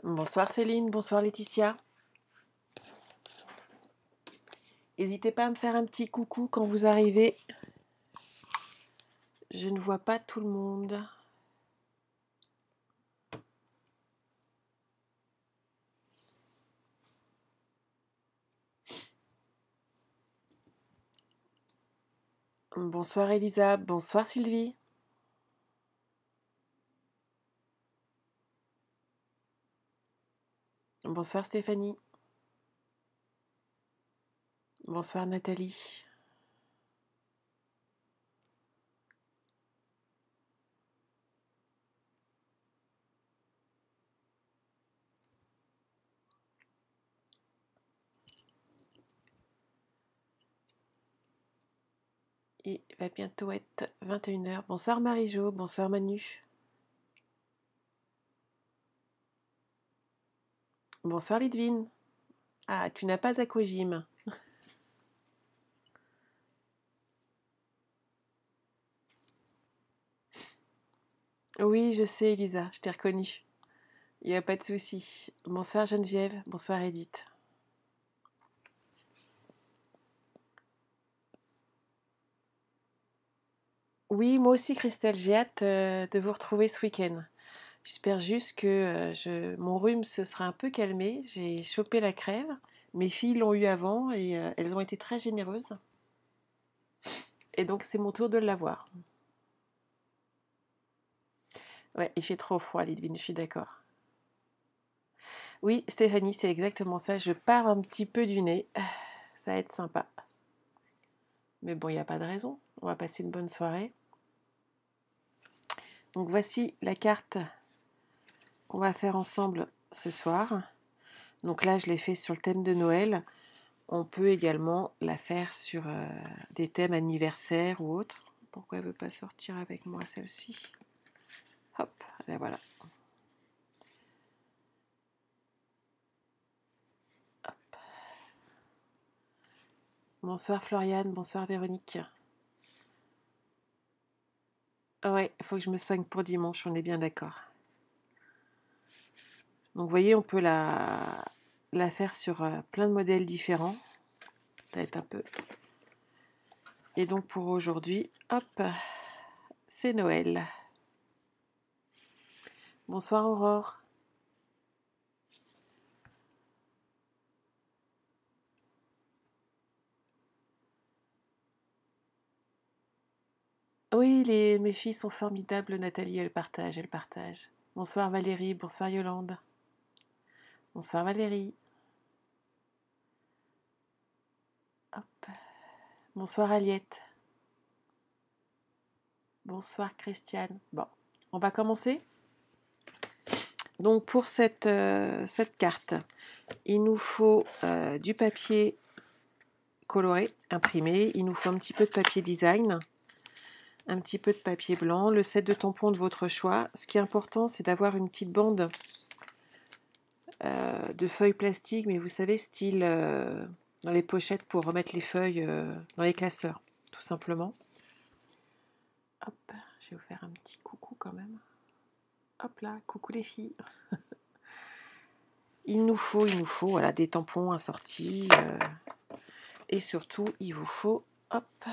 Bonsoir Céline, bonsoir Laetitia. N'hésitez pas à me faire un petit coucou quand vous arrivez. Je ne vois pas tout le monde. Bonsoir Elisa, bonsoir Sylvie. Bonsoir Stéphanie. Bonsoir Nathalie. Il va bientôt être 21h. Bonsoir Marie-Jo, bonsoir Manu. Bonsoir Lidvine. Ah, tu n'as pas Aquagym. Oui, je sais Elisa, je t'ai reconnue. Il n'y a pas de souci. Bonsoir Geneviève, bonsoir Edith. Oui, moi aussi Christelle, j'ai hâte de vous retrouver ce week-end. J'espère juste que mon rhume se sera un peu calmé. J'ai chopé la crève. Mes filles l'ont eu avant et elles ont été très généreuses. Et donc c'est mon tour de l'avoir. Ouais, il fait trop froid, Lidvine, je suis d'accord. Oui, Stéphanie, c'est exactement ça. Je pars un petit peu du nez. Ça va être sympa. Mais bon, il n'y a pas de raison. On va passer une bonne soirée. Donc voici la carte qu'on va faire ensemble ce soir. Donc là, je l'ai fait sur le thème de Noël. On peut également la faire sur des thèmes anniversaires ou autres. Pourquoi elle ne veut pas sortir avec moi celle-ci? Hop, là voilà. Hop. Bonsoir Floriane, bonsoir Véronique. Ouais, il faut que je me soigne pour dimanche, on est bien d'accord. Donc vous voyez, on peut la faire sur plein de modèles différents. Ça va être un peu. Et donc pour aujourd'hui, hop, c'est Noël. Bonsoir Aurore. Oui, mes filles sont formidables, Nathalie, elles partagent. Bonsoir Valérie, bonsoir Yolande. Bonsoir Valérie. Hop. Bonsoir Aliette. Bonsoir Christiane. Bon, on va commencer. Donc pour cette carte, il nous faut du papier coloré, imprimé. Il nous faut un petit peu de papier design, un petit peu de papier blanc, le set de tampons de votre choix. Ce qui est important, c'est d'avoir une petite bande de feuilles plastiques, mais vous savez, style dans les pochettes pour remettre les feuilles dans les classeurs, tout simplement. Hop, je vais vous faire un petit coucou quand même. Hop là, coucou les filles. Il nous faut voilà, des tampons assortis. Et surtout, il vous faut hop,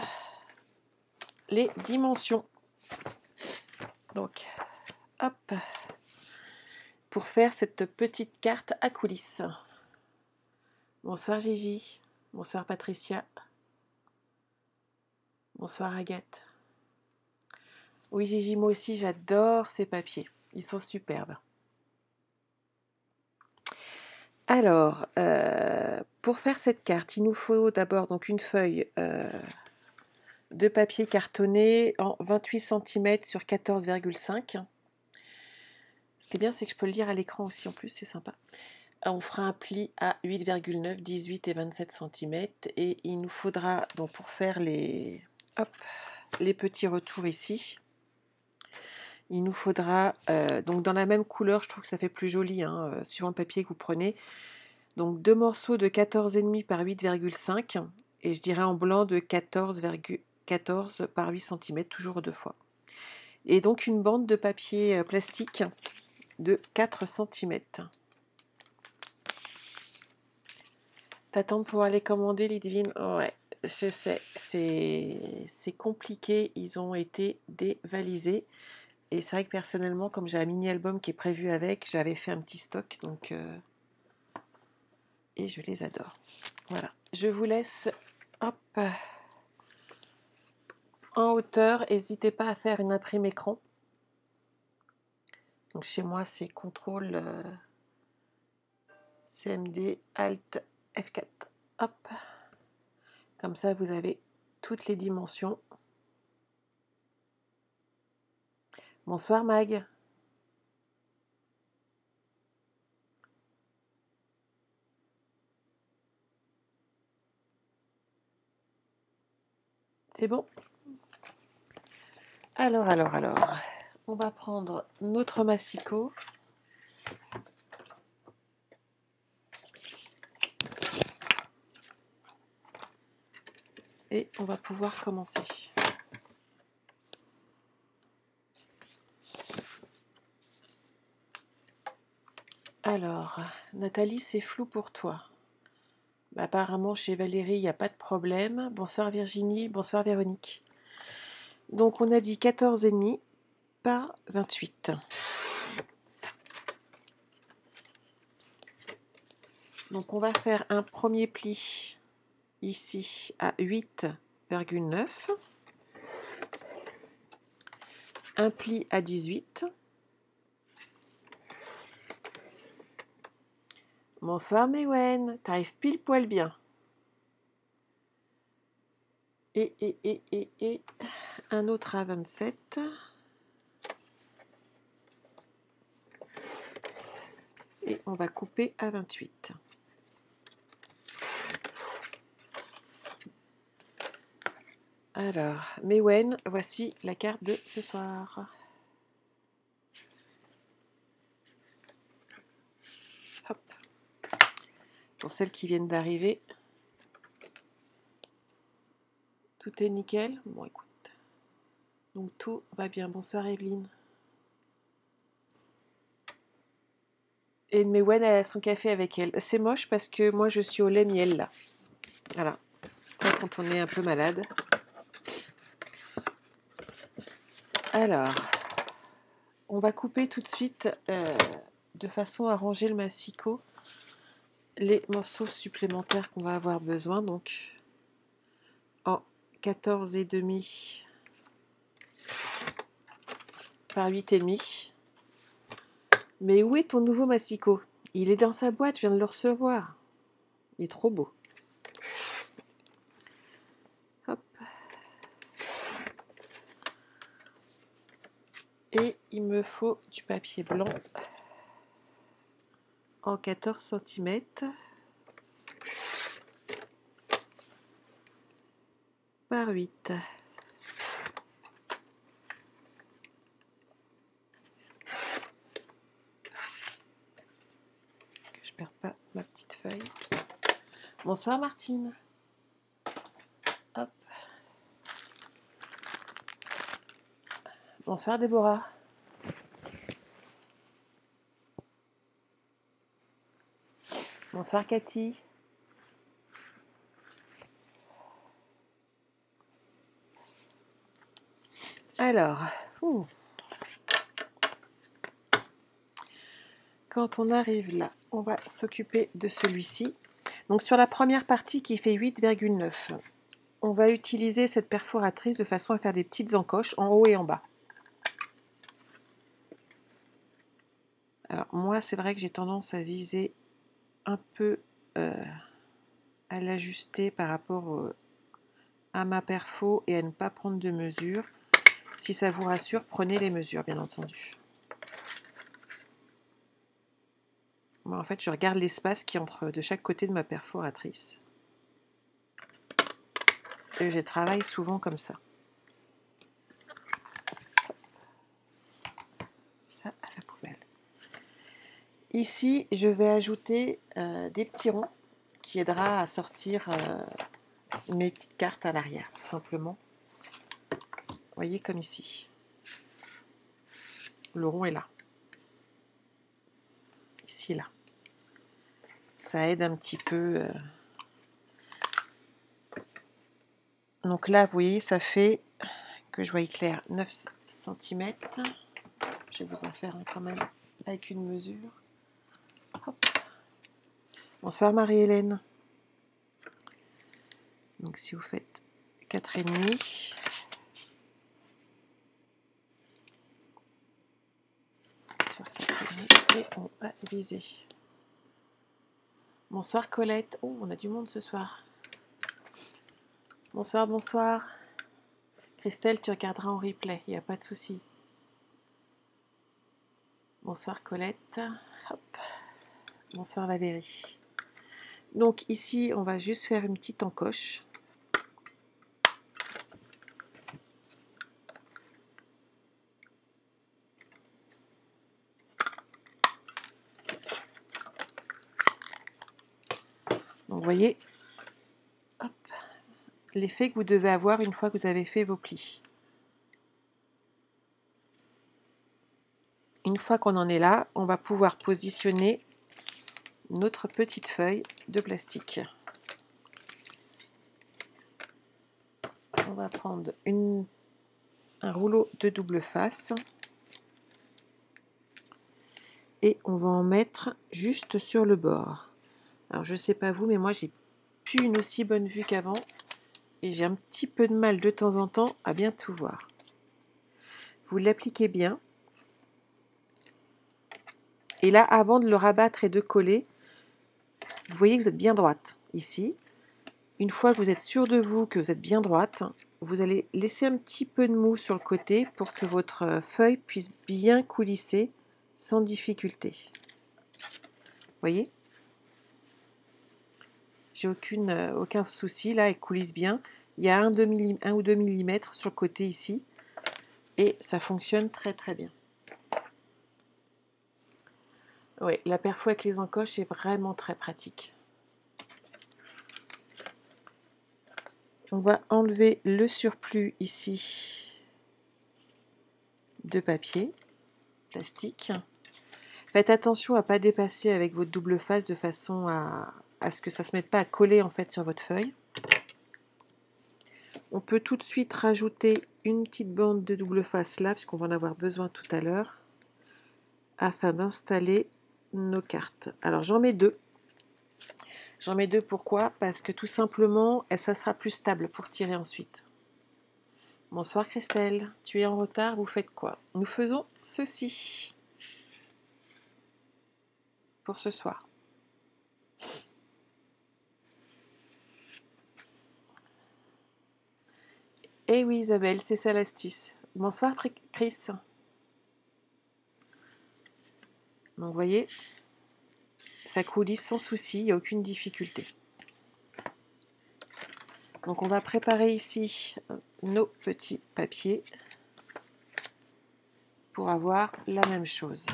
les dimensions. Donc, hop, pour faire cette petite carte à coulisses. Bonsoir Gigi. Bonsoir Patricia. Bonsoir Agathe. Oui Gigi, moi aussi j'adore ces papiers. Ils sont superbes. Alors, pour faire cette carte, il nous faut d'abord donc une feuille de papier cartonné en 28 cm sur 14,5. Ce qui est bien, c'est que je peux le lire à l'écran aussi en plus, c'est sympa. On fera un pli à 8,9, 18 et 27 cm. Et il nous faudra, donc pour faire les petits retours ici, il nous faudra, donc dans la même couleur, je trouve que ça fait plus joli, hein, suivant le papier que vous prenez. Donc 2 morceaux de 14,5 par 8,5 et je dirais en blanc de 14,14 par 8 cm, toujours 2 fois. Et donc une bande de papier plastique de 4 cm. T'attends de pouvoir les commander, Lidvine? Ouais, je sais, c'est compliqué. Ils ont été dévalisés. Et c'est vrai que personnellement, comme j'ai un mini-album qui est prévu avec, j'avais fait un petit stock, donc et je les adore. Voilà, je vous laisse, hop, en hauteur. N'hésitez pas à faire une imprime écran. Donc chez moi, c'est CTRL CMD Alt F4. Hop, comme ça, vous avez toutes les dimensions. Bonsoir Mag. C'est bon? Alors, on va prendre notre massicot. Et on va pouvoir commencer. Alors, Nathalie, c'est flou pour toi. Bah, apparemment, chez Valérie, il n'y a pas de problème. Bonsoir Virginie, bonsoir Véronique. Donc, on a dit 14,5 par 28. Donc, on va faire un premier pli ici à 8,9. Un pli à 18. Bonsoir Mewen, t'arrives pile poil bien. Et un autre à 27. Et on va couper à 28. Alors, Mewen, voici la carte de ce soir. Hop. Pour celles qui viennent d'arriver, tout est nickel. Bon, écoute. Donc, tout va bien. Bonsoir, Evelyne. Et Mewen, elle a son café avec elle. C'est moche parce que moi, je suis au lait miel, là. Voilà. Quand on est un peu malade. Alors, on va couper tout de suite, de façon à ranger le massicot, les morceaux supplémentaires qu'on va avoir besoin. Donc, en 14,5 par 8,5. Mais où est ton nouveau massicot? Il est dans sa boîte, je viens de le recevoir. Il est trop beau. Hop. Et il me faut du papier blanc en 14 cm. Par 8. Que je ne perde pas ma petite feuille. Bonsoir Martine. Hop. Bonsoir Déborah. Bonsoir Cathy. Alors, quand on arrive là, on va s'occuper de celui-ci. Donc sur la première partie qui fait 8,9, on va utiliser cette perforatrice de façon à faire des petites encoches en haut et en bas. Alors moi, c'est vrai que j'ai tendance à viser un peu à l'ajuster par rapport à ma perfo et à ne pas prendre de mesures. Si ça vous rassure, prenez les mesures, bien entendu. Moi, en fait, je regarde l'espace qui est entre de chaque côté de ma perforatrice. Et je travaille souvent comme ça. Ça à la poubelle. Ici, je vais ajouter des petits ronds qui aidera à sortir mes petites cartes à l'arrière, tout simplement. Vous voyez, comme ici. Le rond est là. Ici, là. Ça aide un petit peu Donc là, vous voyez, ça fait, que je voie clair, 9 cm. Je vais vous en faire un quand même avec une mesure. Hop. Bonsoir Marie-Hélène. Donc si vous faites 4,5, sur 4,5 et on va viser. Bonsoir Colette. Oh, on a du monde ce soir. Bonsoir, bonsoir. Christelle, tu regarderas en replay, il n'y a pas de souci. Bonsoir Colette. Hop. Bonsoir Valérie. Donc ici, on va juste faire une petite encoche. Donc vous voyez, hop, l'effet que vous devez avoir une fois que vous avez fait vos plis. Une fois qu'on en est là, on va pouvoir positionner notre petite feuille de plastique. On va prendre un rouleau de double face et on va en mettre juste sur le bord. Alors je sais pas vous, mais moi j'ai plus une aussi bonne vue qu'avant et j'ai un petit peu de mal de temps en temps à bien tout voir. Vous l'appliquez bien. Et là, avant de le rabattre et de coller, vous voyez que vous êtes bien droite ici. Une fois que vous êtes sûr de vous, que vous êtes bien droite, vous allez laisser un petit peu de mou sur le côté pour que votre feuille puisse bien coulisser sans difficulté. Vous voyez? J'ai aucun souci, là, elle coulisse bien. Il y a 1 ou 2 mm sur le côté ici. Et ça fonctionne très très bien. Oui, la perfo avec les encoches est vraiment très pratique. On va enlever le surplus ici de papier plastique. Faites attention à ne pas dépasser avec votre double face de façon à ce que ça ne se mette pas à coller en fait sur votre feuille. On peut tout de suite rajouter une petite bande de double face là, parce qu'on va en avoir besoin tout à l'heure, afin d'installer nos cartes. Alors j'en mets deux. J'en mets deux, pourquoi? Parce que tout simplement, ça sera plus stable pour tirer ensuite. Bonsoir Christelle, tu es en retard, vous faites quoi? Nous faisons ceci pour ce soir. Eh oui Isabelle, c'est ça l'astuce. Bonsoir Chris. Donc vous voyez, ça coulisse sans souci, il n'y a aucune difficulté. Donc on va préparer ici nos petits papiers pour avoir la même chose.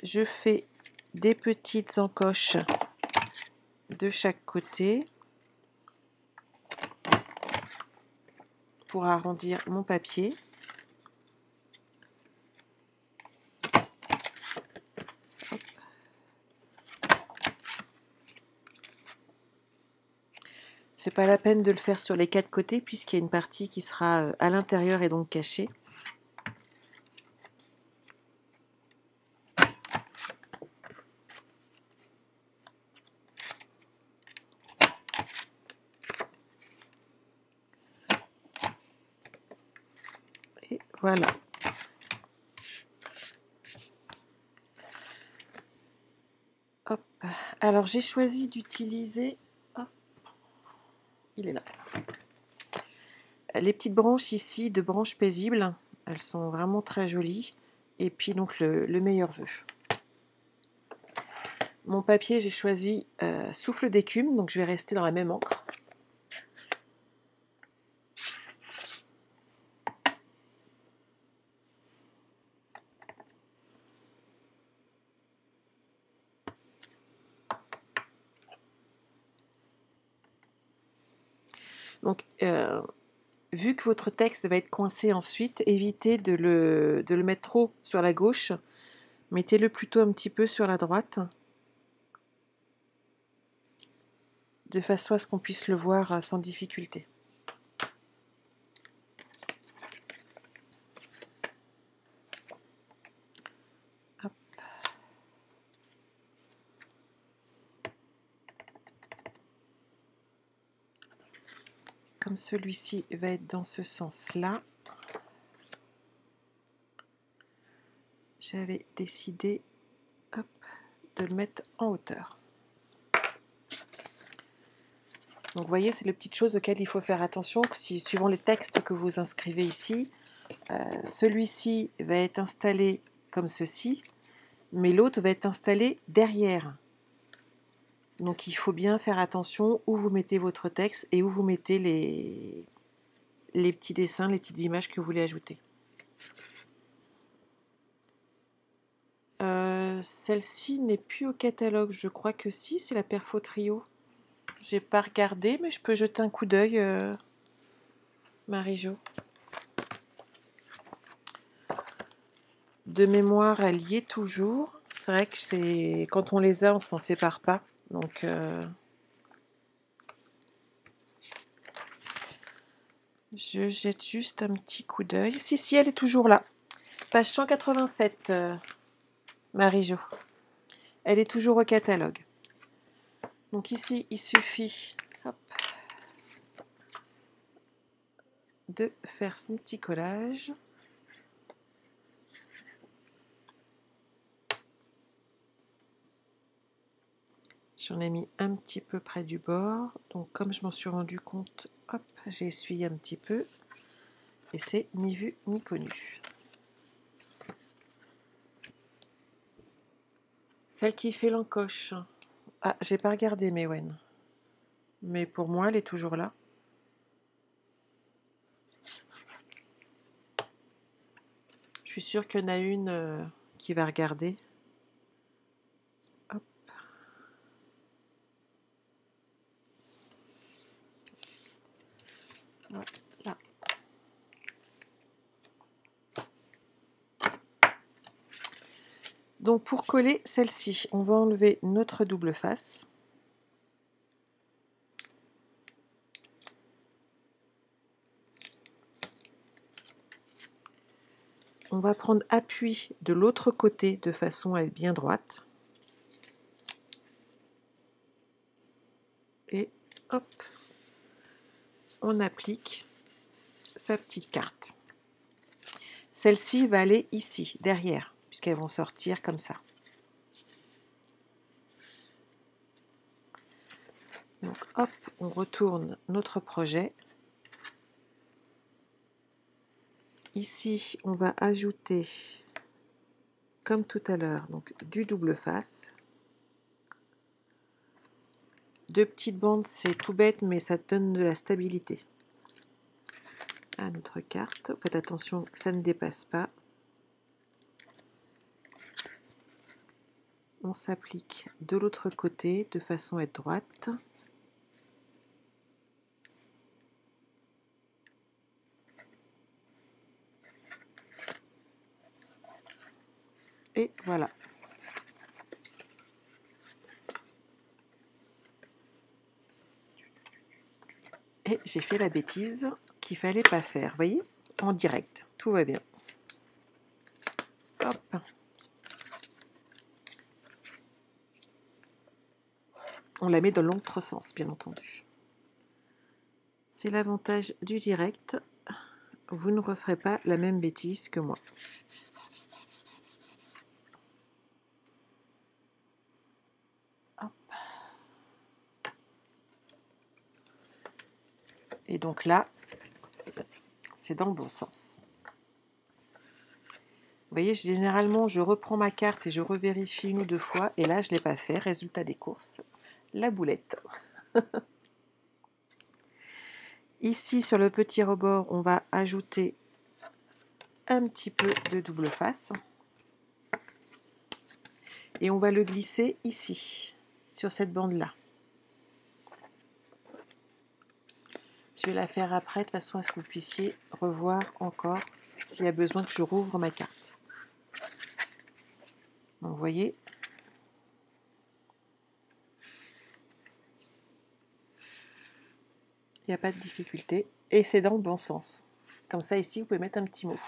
Je fais des petites encoches de chaque côté pour arrondir mon papier. C'est pas la peine de le faire sur les quatre côtés puisqu'il y a une partie qui sera à l'intérieur et donc cachée. Et voilà. Hop. Alors j'ai choisi d'utiliser, il est là, les petites branches ici de branches paisibles. Elles sont vraiment très jolies. Et puis donc le meilleur vœu. Mon papier, j'ai choisi souffle d'écume, donc je vais rester dans la même encre. Donc, vu que votre texte va être coincé ensuite, évitez de le mettre trop sur la gauche. Mettez-le plutôt un petit peu sur la droite. de façon à ce qu'on puisse le voir sans difficulté. Hop. Comme celui-ci va être dans ce sens-là, j'avais décidé hop, de le mettre en hauteur. Donc vous voyez, c'est les petites choses auxquelles il faut faire attention. Si, suivant les textes que vous inscrivez ici, celui-ci va être installé comme ceci, mais l'autre va être installé derrière. Donc il faut bien faire attention où vous mettez votre texte et où vous mettez les petits dessins, les petites images que vous voulez ajouter. Celle-ci n'est plus au catalogue, je crois que si, c'est la Perfo Trio. J'ai pas regardé, mais je peux jeter un coup d'œil, Marie-Jo. De mémoire, elle y est toujours. C'est vrai que c'est quand on les a, on s'en sépare pas. Donc je jette juste un petit coup d'œil. Si, elle est toujours là. Page 187, Marie-Jo. Elle est toujours au catalogue. Donc ici, il suffit hop, de faire son petit collage. J'en ai mis un petit peu près du bord. Donc comme je m'en suis rendu compte, hop, j'ai essuyé un petit peu. Et c'est ni vu ni connu. Celle qui fait l'encoche. Ah, j'ai pas regardé Mewen. Mais pour moi, elle est toujours là. Je suis sûre qu'il y en a une qui va regarder. Hop. Voilà. Donc pour coller celle-ci, on va enlever notre double face. On va prendre appui de l'autre côté de façon à être bien droite. Et hop, on applique sa petite carte. Celle-ci va aller ici, derrière, puisqu'elles vont sortir comme ça. Donc hop, on retourne notre projet. Ici, on va ajouter, comme tout à l'heure, donc du double face. Deux petites bandes, c'est tout bête, mais ça donne de la stabilité à notre carte. Faites attention que ça ne dépasse pas. On s'applique de l'autre côté de façon à être droite. Et voilà. Et j'ai fait la bêtise qu'il fallait pas faire. Vous voyez, en direct, tout va bien. Hop. On la met dans l'autre sens, bien entendu. C'est l'avantage du direct. Vous ne referez pas la même bêtise que moi. Hop. Et donc là, c'est dans le bon sens. Vous voyez, généralement, je reprends ma carte et je revérifie une ou deux fois. Et là, je ne l'ai pas fait. Résultat des courses, la boulette. Ici, sur le petit rebord, on va ajouter un petit peu de double face. Et on va le glisser ici, sur cette bande-là. Je vais la faire après, de façon à ce que vous puissiez revoir encore s'il y a besoin que je rouvre ma carte. Donc, vous voyez, Il n'y a pas de difficulté. Et c'est dans le bon sens. Comme ça, ici, vous pouvez mettre un petit mot.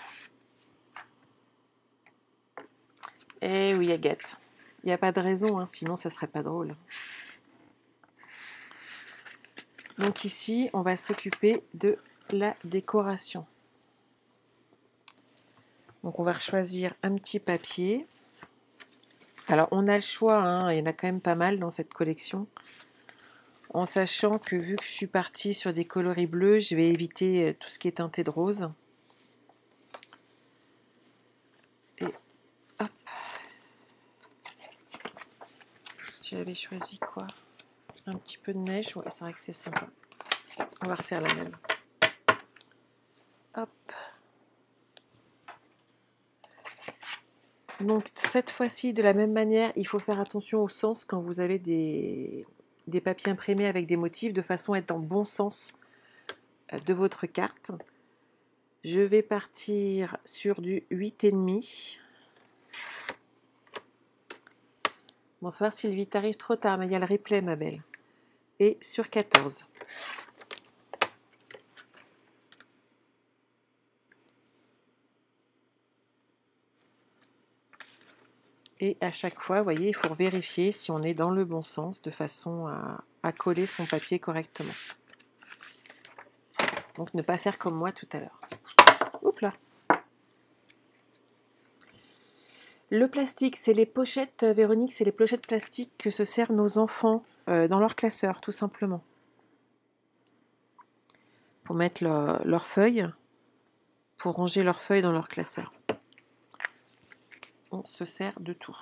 Eh oui, Agathe. Il n'y a pas de raison, hein, sinon ça ne serait pas drôle. Donc ici, on va s'occuper de la décoration. Donc on va choisir un petit papier. Alors on a le choix, hein, il y en a quand même pas mal dans cette collection. En sachant que vu que je suis partie sur des coloris bleus, je vais éviter tout ce qui est teinté de rose. Et hop. J'avais choisi quoi? Un petit peu de neige, ouais, c'est vrai que c'est sympa. On va refaire la même. Hop. Donc cette fois-ci, de la même manière, il faut faire attention au sens quand vous avez des papiers imprimés avec des motifs, de façon à être dans le bon sens de votre carte. Je vais partir sur du 8,5. Bonsoir Sylvie, t'arrives trop tard, mais il y a le replay, ma belle. Et sur 14. Et à chaque fois, vous voyez, il faut vérifier si on est dans le bon sens, de façon à coller son papier correctement. Donc ne pas faire comme moi tout à l'heure. Oups là. Le plastique, c'est les pochettes, Véronique, c'est les pochettes plastiques que se servent nos enfants dans leur classeur, tout simplement. Pour mettre leurs feuilles, pour ranger leurs feuilles dans leur classeur. On se sert de tout.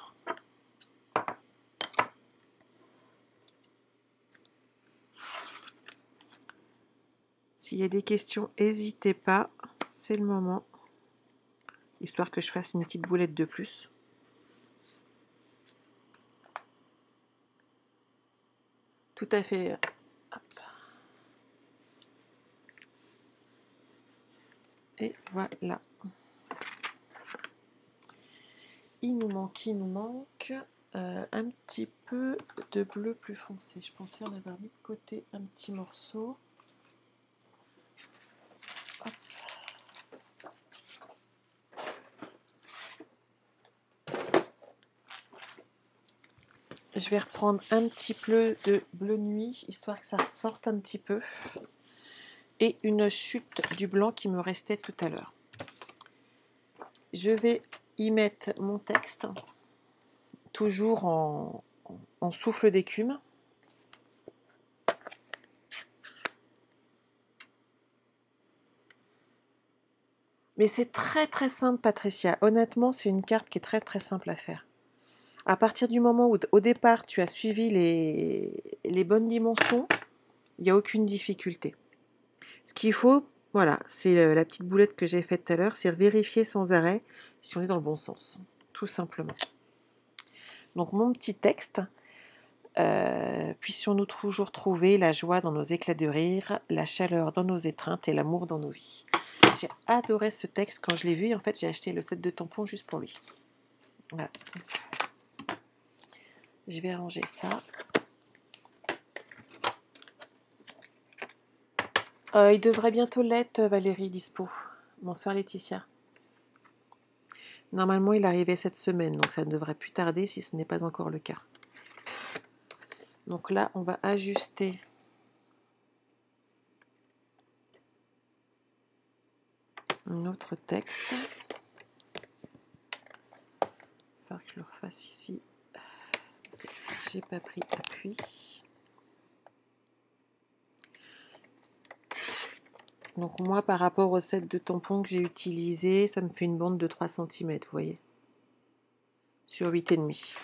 S'il y a des questions, n'hésitez pas, c'est le moment. Histoire que je fasse une petite boulette de plus. Tout à fait. Hop. Et voilà. Il nous manque un petit peu de bleu plus foncé. Je pensais en avoir mis de côté un petit morceau. Hop. Je vais reprendre un petit peu de bleu nuit, histoire que ça ressorte un petit peu. Et une chute du blanc qui me restait tout à l'heure. Je vais y mettre mon texte, toujours en souffle d'écume. Mais c'est très très simple, Patricia. Honnêtement, c'est une carte qui est très très simple à faire. À partir du moment où au départ tu as suivi les bonnes dimensions, il n'y a aucune difficulté. Ce qu'il faut, voilà, c'est la petite boulette que j'ai faite tout à l'heure, c'est vérifier sans arrêt si on est dans le bon sens, tout simplement. Donc mon petit texte, puissions-nous toujours trouver la joie dans nos éclats de rire, la chaleur dans nos étreintes et l'amour dans nos vies. J'ai adoré ce texte quand je l'ai vu, et en fait j'ai acheté le set de tampons juste pour lui. Voilà. Je vais ranger ça. Il devrait bientôt l'être, Valérie, dispo. Bonsoir Laetitia. Normalement, il arrivait cette semaine, donc ça ne devrait plus tarder si ce n'est pas encore le cas. Donc là, on va ajuster notre texte. Il va falloir que je le refasse ici, parce que j'ai pas pris appui. Donc moi, par rapport au set de tampons que j'ai utilisé, ça me fait une bande de 3 cm, vous voyez, sur 8,5.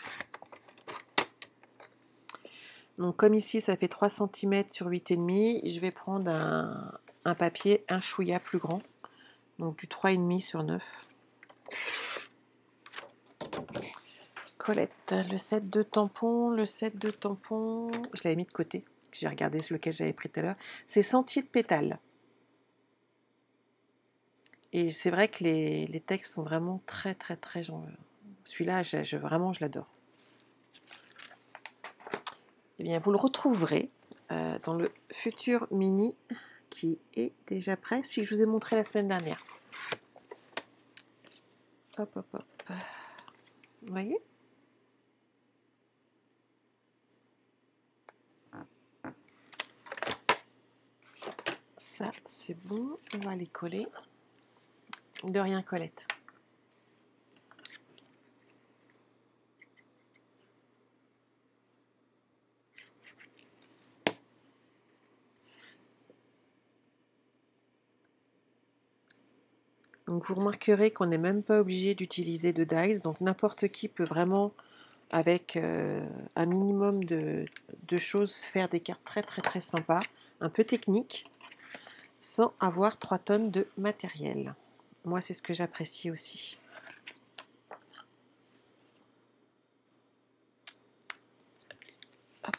Donc comme ici, ça fait 3 cm sur 8,5, je vais prendre un papier, un chouïa plus grand, donc du 3,5 sur 9. Colette, le set de tampons, je l'avais mis de côté, j'ai regardé lequel j'avais pris tout à l'heure, c'est Sentier de pétales. Et c'est vrai que les textes sont vraiment très très très... Celui-là, vraiment, je l'adore. Eh bien, vous le retrouverez dans le futur mini qui est déjà prêt, celui que je vous ai montré la semaine dernière. Hop, hop, hop. Vous voyez? Ça, c'est bon. On va les coller. De rien, Colette. Donc vous remarquerez qu'on n'est même pas obligé d'utiliser de dies. Donc n'importe qui peut vraiment, avec un minimum de choses, faire des cartes très très très sympas, un peu techniques, sans avoir 3 tonnes de matériel. Moi, c'est ce que j'apprécie aussi. Hop.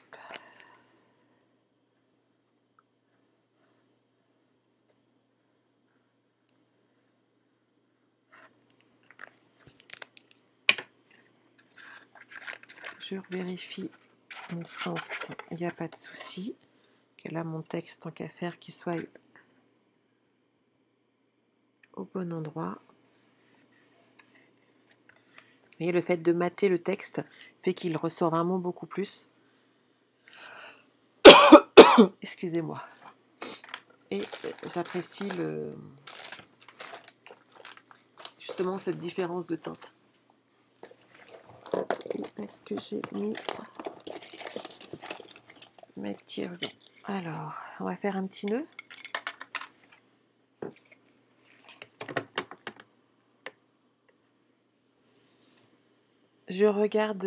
Je vérifie mon sens, il n'y a pas de souci. Que là, mon texte, tant qu'à faire, qu'il soit au bon endroit. Vous voyez, le fait de mater le texte fait qu'il ressort vraiment beaucoup plus. Excusez-moi. Et j'apprécie justement cette différence de teinte. Est-ce que j'ai mis mes petits rubans? Alors, on va faire un petit nœud. Je regarde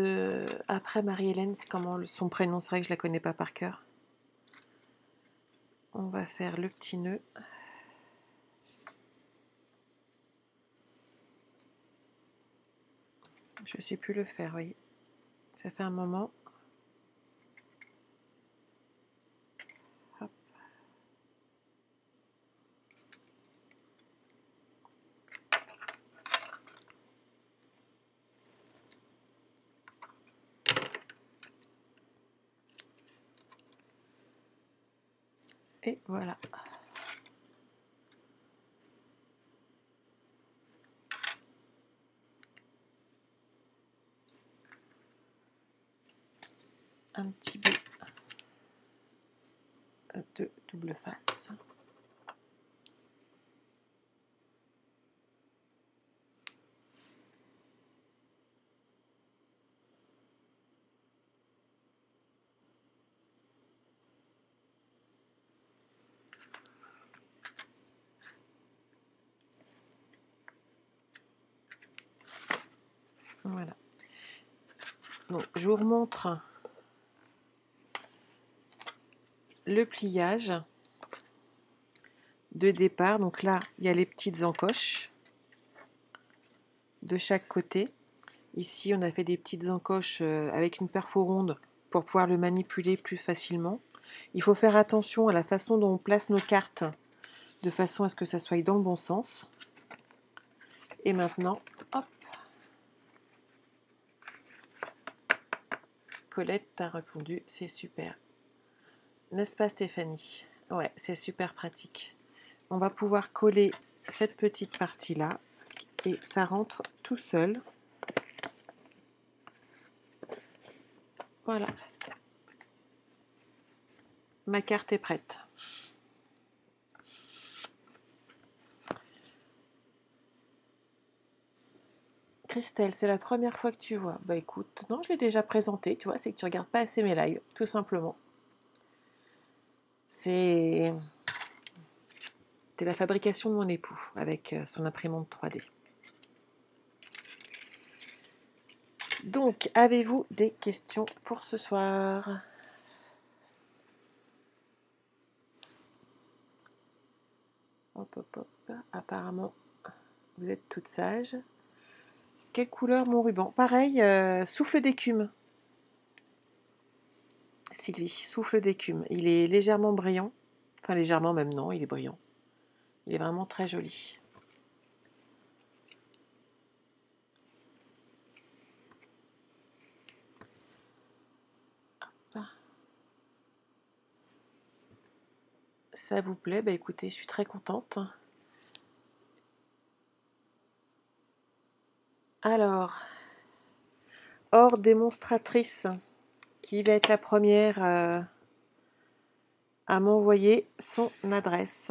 après Marie-Hélène, c'est comment son prénom, c'est vrai que je ne la connais pas par cœur. On va faire le petit nœud. Je ne sais plus le faire, vous voyez. Ça fait un moment. Hop. Et voilà. Un petit bout de double face. Voilà. Donc, je vous remontre le pliage de départ. Donc là, il y a les petites encoches de chaque côté. Ici, on a fait des petites encoches avec une perfo ronde pour pouvoir le manipuler plus facilement. Il faut faire attention à la façon dont on place nos cartes, de façon à ce que ça soit dans le bon sens. Et maintenant, hop, Colette t'a répondu, c'est super. N'est-ce pas Stéphanie? Ouais, c'est super pratique. On va pouvoir coller cette petite partie-là et ça rentre tout seul. Voilà. Ma carte est prête. Christelle, c'est la première fois que tu vois. Bah écoute, non, je l'ai déjà présenté, tu vois, c'est que tu regardes pas assez mes lives, tout simplement. C'est la fabrication de mon époux avec son imprimante 3D. Donc, avez-vous des questions pour ce soir? Hop, hop, hop. Apparemment, vous êtes toutes sages. Quelle couleur mon ruban? Pareil, souffle d'écume. Sylvie, souffle d'écume. Il est légèrement brillant. Enfin, légèrement même, non, il est brillant. Il est vraiment très joli. Hop. ça vous plaît, bah écoutez, je suis très contente. Alors, Or démonstratrice, qui va être la première à m'envoyer son adresse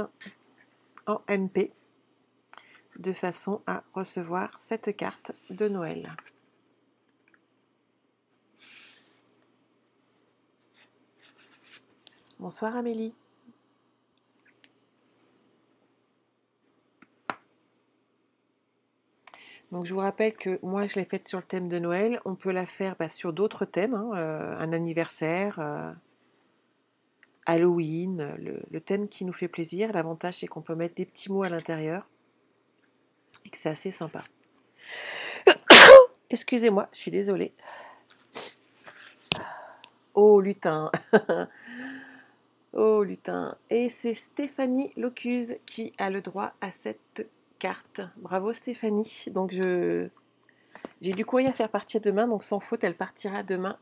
en MP de façon à recevoir cette carte de Noël. Bonsoir Amélie. Donc je vous rappelle que moi je l'ai faite sur le thème de Noël. On peut la faire sur d'autres thèmes, hein, un anniversaire, Halloween, le thème qui nous fait plaisir. L'avantage c'est qu'on peut mettre des petits mots à l'intérieur et que c'est assez sympa. Excusez-moi, je suis désolée. Oh lutin. Oh lutin. Et c'est Stéphanie Locuse qui a le droit à cette carte. Bravo Stéphanie. Donc j'ai du courrier à faire partir demain, donc sans faute, elle partira demain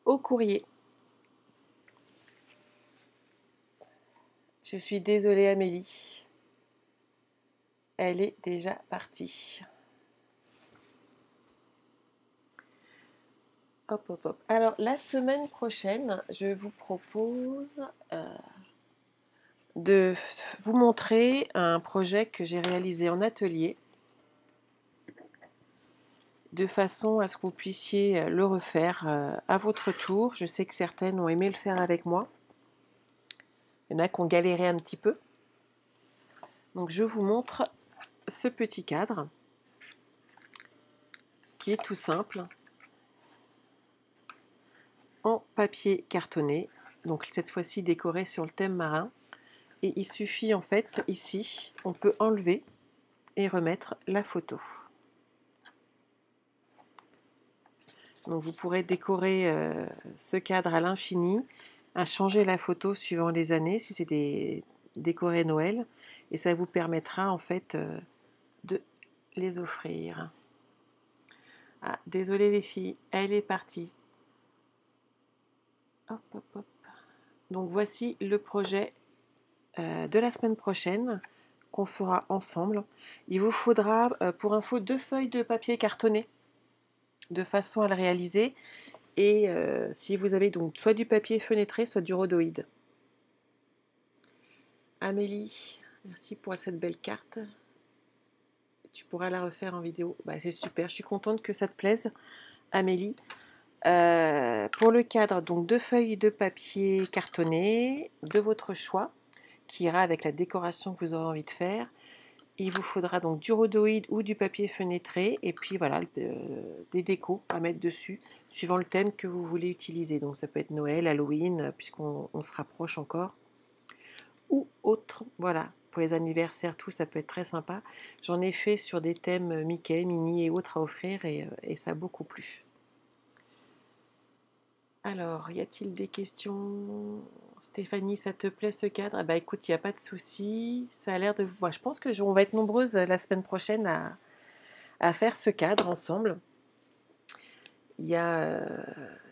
au courrier. Je suis désolée Amélie. Elle est déjà partie. Hop, hop, hop. Alors, la semaine prochaine, je vous propose de vous montrer un projet que j'ai réalisé en atelier, de façon à ce que vous puissiez le refaire à votre tour. Je sais que certaines ont aimé le faire avec moi. Il y en a qui ont galéré un petit peu. Donc, je vous montre ce petit cadre qui est tout simple, en papier cartonné, donc cette fois-ci décoré sur le thème marin. Et il suffit en fait, ici, on peut enlever et remettre la photo. Donc vous pourrez décorer ce cadre à l'infini, à changer la photo suivant les années, si c'est des décorés Noël, et ça vous permettra en fait de les offrir. Ah, désolé les filles, elle est partie. Hop, hop, hop. Donc voici le projet de la semaine prochaine qu'on fera ensemble. Il vous faudra pour info 2 feuilles de papier cartonné de façon à le réaliser, et si vous avez donc soit du papier fenêtré, soit du rhodoïde. Amélie, merci pour cette belle carte. Tu pourras la refaire en vidéo. Bah, c'est super, je suis contente que ça te plaise Amélie. Pour le cadre, donc 2 feuilles de papier cartonné de votre choix qui ira avec la décoration que vous aurez envie de faire. Il vous faudra donc du rhodoïde ou du papier fenêtré, et puis voilà, des décos à mettre dessus suivant le thème que vous voulez utiliser. Donc ça peut être Noël, Halloween, puisqu'on se rapproche encore, ou autre. Voilà, pour les anniversaires, tout ça peut être très sympa. J'en ai fait sur des thèmes Mickey, Minnie et autres à offrir, et ça a beaucoup plu. Alors, y a-t-il des questions? Stéphanie, ça te plaît ce cadre? Ah bah écoute, il n'y a pas de souci. Ça a l'air de... Moi, je pense que on va être nombreuses la semaine prochaine à faire ce cadre ensemble. Il y a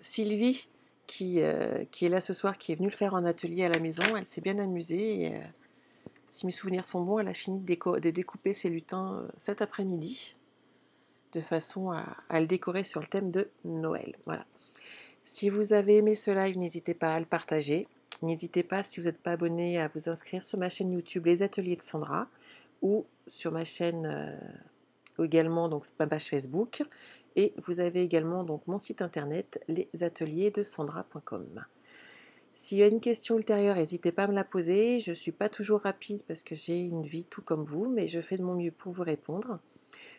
Sylvie qui est là ce soir, qui est venue le faire en atelier à la maison. Elle s'est bien amusée. Et, si mes souvenirs sont bons, elle a fini de découper ses lutins cet après-midi, de façon à le décorer sur le thème de Noël. Voilà. Si vous avez aimé ce live, n'hésitez pas à le partager. N'hésitez pas, si vous n'êtes pas abonné, à vous inscrire sur ma chaîne YouTube Les Ateliers de Sandra, ou sur ma chaîne également, donc ma page Facebook. Et vous avez également donc mon site internet lesateliers-de-sandra.com. S'il y a une question ultérieure, n'hésitez pas à me la poser. Je ne suis pas toujours rapide parce que j'ai une vie tout comme vous, mais je fais de mon mieux pour vous répondre.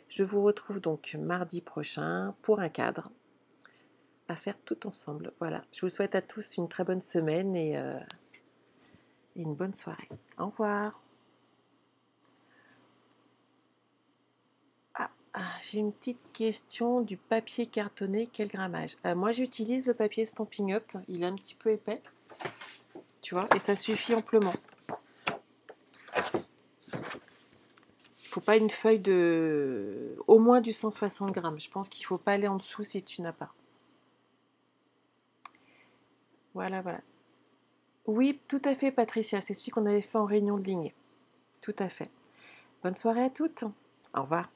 Je vous retrouve donc mardi prochain pour un cadre à faire tout ensemble. Voilà, je vous souhaite à tous une très bonne semaine et une bonne soirée. Au revoir. J'ai une petite question du papier cartonné, quel grammage? Moi j'utilise le papier Stampin' Up, il est un petit peu épais, tu vois, et ça suffit amplement. Il ne faut pas une feuille de... au moins du 160 grammes. Je pense qu'il ne faut pas aller en dessous si tu n'as pas. Voilà, voilà. Oui, tout à fait, Patricia. C'est celui qu'on avait fait en réunion de ligne. Tout à fait. Bonne soirée à toutes. Au revoir.